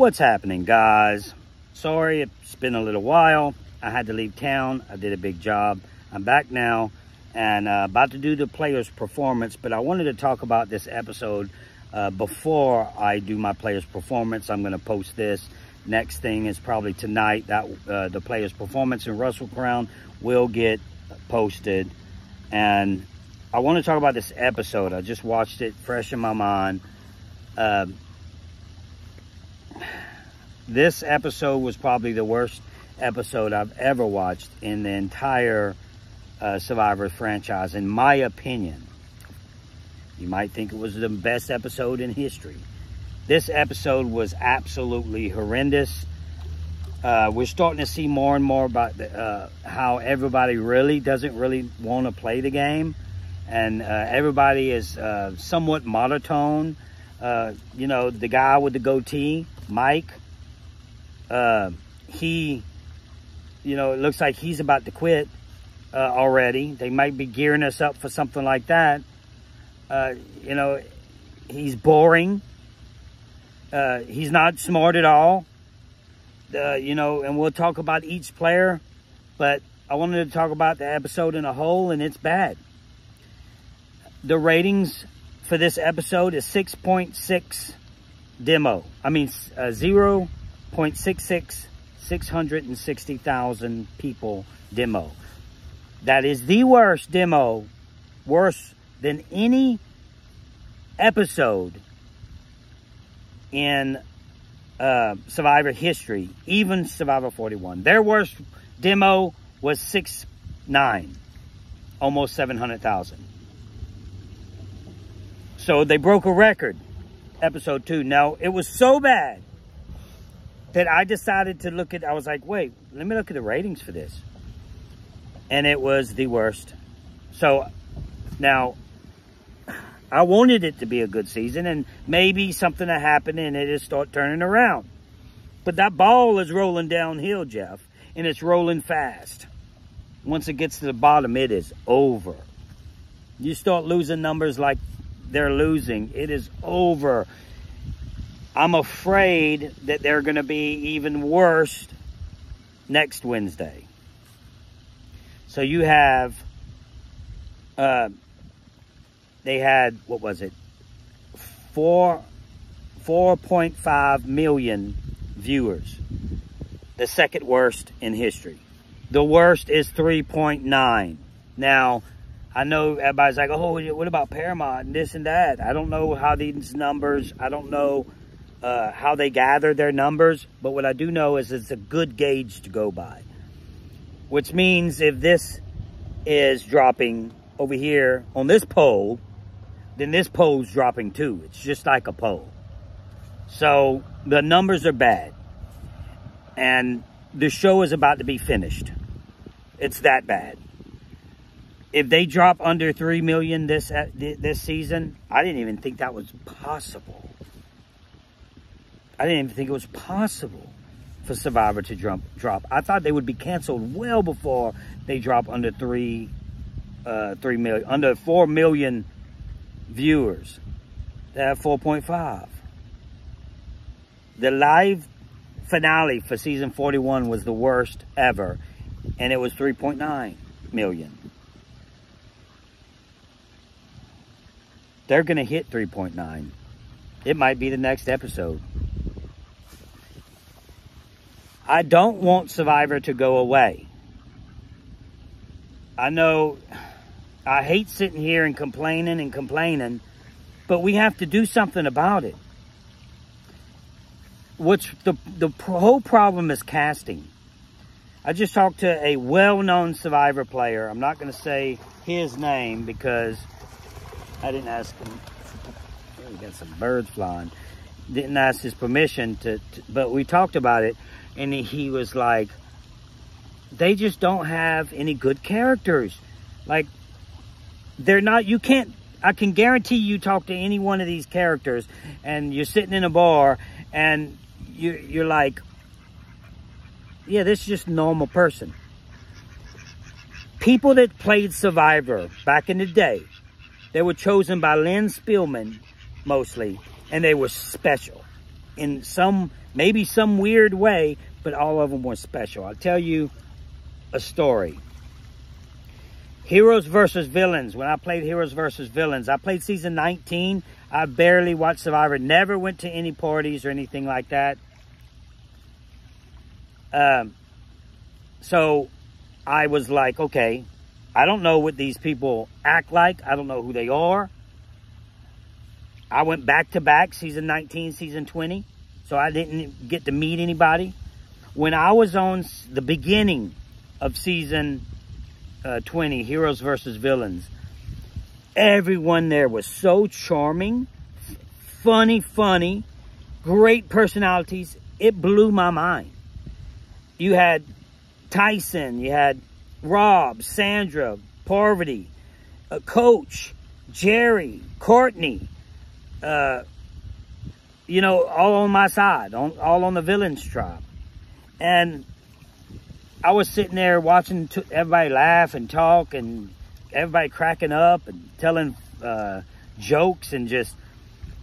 What's happening, guys? Sorry, it's been a little while. I had to leave town. I did a big job. I'm back now and about to do the player's performance, but I wanted to talk about this episode before I do my player's performance. I'm going to post this. Next thing is probably tonight that the player's performance in Russell Crown will get posted. And I want to talk about this episode. I just watched it, fresh in my mind. This episode was probably the worst episode I've ever watched in the entire Survivor franchise, in my opinion. You might think it was the best episode in history. This episode was absolutely horrendous. We're starting to see more and more about how everybody really doesn't want to play the game. And everybody is somewhat monotone. You know, the guy with the goatee, Mike, he, you know, it looks like he's about to quit already. They might be gearing us up for something like that. You know, he's boring. He's not smart at all. You know, and we'll talk about each player, but I wanted to talk about the episode in a whole, and it's bad. The ratings for this episode is 6.6 demo. I mean, 0.66, 660,000 people demo. That is the worst demo, worse than any episode in Survivor history, even Survivor 41. Their worst demo was 6.9, almost 700,000. So they broke a record, episode 2. Now, it was so bad that I decided to look at, I was like, wait, let me look at the ratings for this. And it was the worst. So, now, I wanted it to be a good season, and maybe something will happen and it'll start turning around. But that ball is rolling downhill, Jeff, and it's rolling fast. Once it gets to the bottom, it is over. You start losing numbers like they're losing, it is over. I'm afraid that they're going to be even worse next Wednesday. So you have, they had, what was it? 4.5 million viewers. The second worst in history. The worst is 3.9. Now, I know everybody's like, oh, what about Paramount and this and that? I don't know how these numbers, I don't know how they gather their numbers, but what I do know is it's a good gauge to go by. Which means if this is dropping over here on this poll, then this poll's dropping too. It's just like a poll. So the numbers are bad. And the show is about to be finished. It's that bad. If they drop under 3 million this season, I didn't even think that was possible. I didn't even think it was possible for Survivor to drop. I thought they would be canceled well before they drop under 3 million, under 4 million viewers. They have 4.5. The live finale for season 41 was the worst ever, and it was 3.9 million. They're going to hit 3.9. It might be the next episode. I don't want Survivor to go away. I know I hate sitting here and complaining, but we have to do something about it. What's the whole problem is casting. I just talked to a well-known Survivor player. I'm not going to say his name because I didn't ask him. Oh, we got some birds flying. Didn't ask his permission but we talked about it, and he was like, they just don't have any good characters. Like, they're not, you can't, I can guarantee you talk to any one of these characters, and you're sitting in a bar, and you're like, yeah, this is just a normal person. People that played Survivor back in the day, they were chosen by Lynn Spielman, mostly, and they were special. in maybe some weird way, but all of them were special. I'll tell you a story. Heroes versus Villains. When I played Heroes versus Villains, I played season 19. I barely watched Survivor. Never went to any parties or anything like that. So I was like, okay, I don't know what these people act like. I don't know who they are. I went back to back, season 19, season 20. So I didn't get to meet anybody. When I was on the beginning of season 20, Heroes versus Villains, everyone there was so charming, funny, great personalities. It blew my mind. You had Tyson, you had Rob, Sandra, Parvati, Coach, Jerry, Courtney, you know, all on my side, all on the Villains tribe. And I was sitting there watching everybody laugh and talk and everybody cracking up and telling jokes and just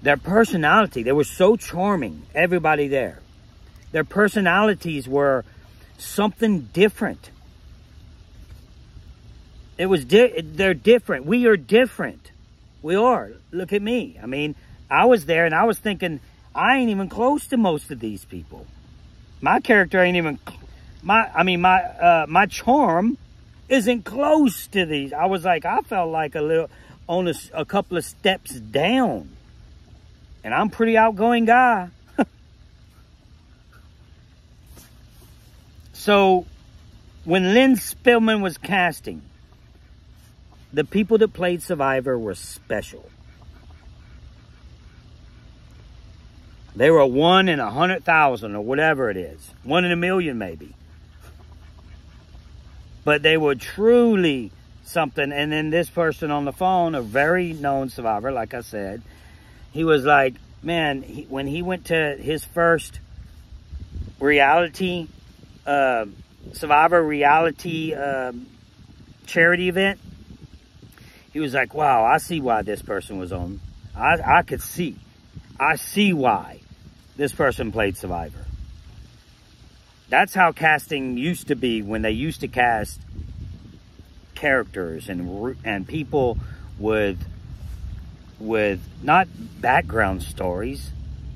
their personality. They were so charming, everybody there. Their personalities were something different. They're different. We are different. We are. Look at me. I mean, I was there and I was thinking, I ain't even close to most of these people. My character ain't even, my charm isn't close to these. I was like, I felt like a couple of steps down. And I'm a pretty outgoing guy. So, when Lynn Spillman was casting, the people that played Survivor were special. They were 1 in 100,000 or whatever it is. 1 in a million maybe. But they were truly something. And then this person on the phone, a very known survivor, like I said, he was like, man, when he went to his first reality, Survivor reality charity event, he was like, wow, I see why this person was on. I could see. I see why this person played Survivor. That's how casting used to be when they used to cast characters and people with not background stories.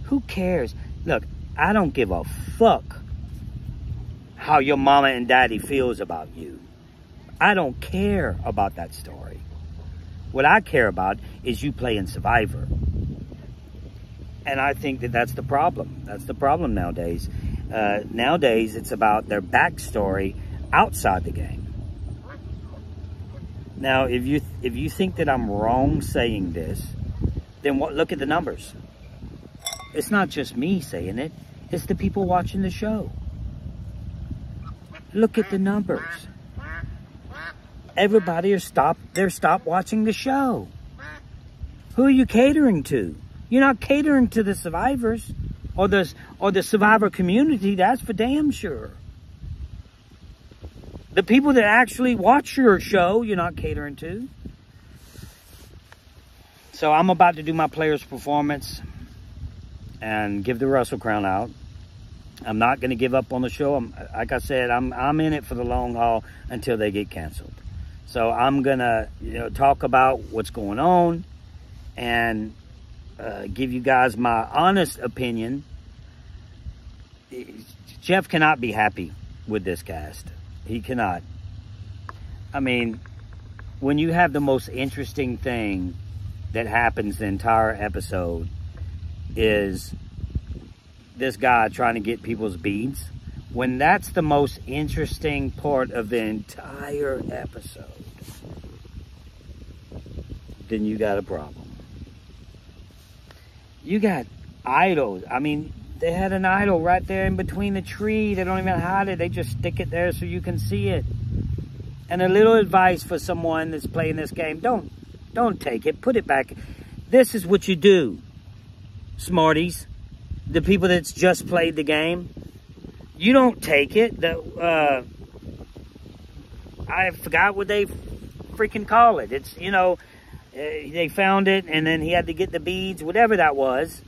Who cares? Look, I don't give a fuck how your mama and daddy feels about you. I don't care about that story. What I care about is you playing Survivor. And I think that that's the problem. That's the problem nowadays. Nowadays, it's about their backstory outside the game. Now, if you think that I'm wrong saying this, then look at the numbers. It's not just me saying it. It's the people watching the show. Look at the numbers. Everybody they're stopped watching the show. Who are you catering to? You're not catering to the survivors or the survivor community, that's for damn sure. The people that actually watch your show, you're not catering to. So I'm about to do my player's performance and give the Russell Crown out. I'm not going to give up on the show. Like I said, I'm in it for the long haul until they get canceled. So I'm going to talk about what's going on and give you guys my honest opinion. Jeff cannot be happy with this cast. He cannot. I mean, when you have the most interesting thing that happens the entire episode is this guy trying to get people's beads, when that's the most interesting part of the entire episode, then you got a problem. You got idols. I mean, they had an idol right there in between the tree. They don't even hide it. They just stick it there so you can see it. And a little advice for someone that's playing this game. Don't take it. Put it back. This is what you do, smarties. The people that's just played the game. You don't take it. I forgot what they freaking call it. It's, they found it and then he had to get the beads, whatever that was.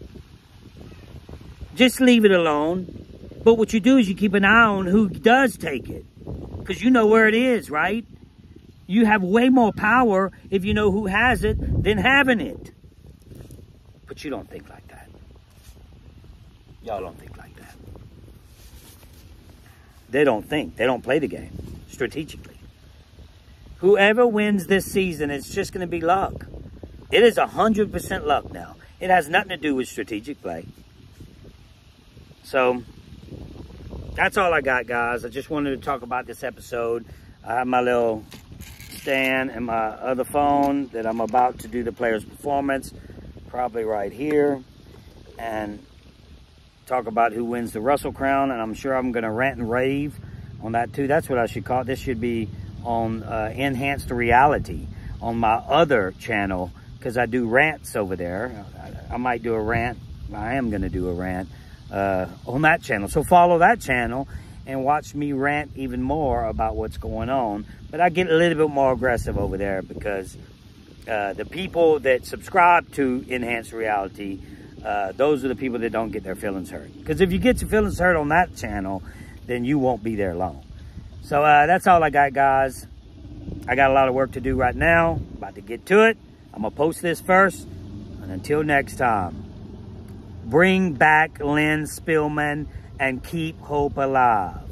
just leave it alone. But what you do is you keep an eye on who does take it. Because you know where it is, right? You have way more power if you know who has it than having it. But you don't think like that. Y'all don't think like that. They don't think. They don't play the game strategically. Whoever wins this season, it's just going to be luck. It is 100% luck now. It has nothing to do with strategic play. So, that's all I got, guys. I just wanted to talk about this episode. I have my little stand and my other phone that I'm about to do the player's performance. Probably right here. And talk about who wins the Russell Crown. And I'm sure I'm going to rant and rave on that too. That's what I should call it. This should be on Enhanced Reality on my other channel. Because I do rants over there. I might do a rant. I am going to do a rant. On that channel. So follow that channel and watch me rant even more about what's going on. But I get a little bit more aggressive over there because the people that subscribe to Enhanced Reality, those are the people that don't get their feelings hurt. Because if you get your feelings hurt on that channel, then you won't be there long. So that's all I got, guys. I got a lot of work to do right now. About to get to it. I'm going to post this first. And until next time. Bring back Lynn Spillman and keep hope alive.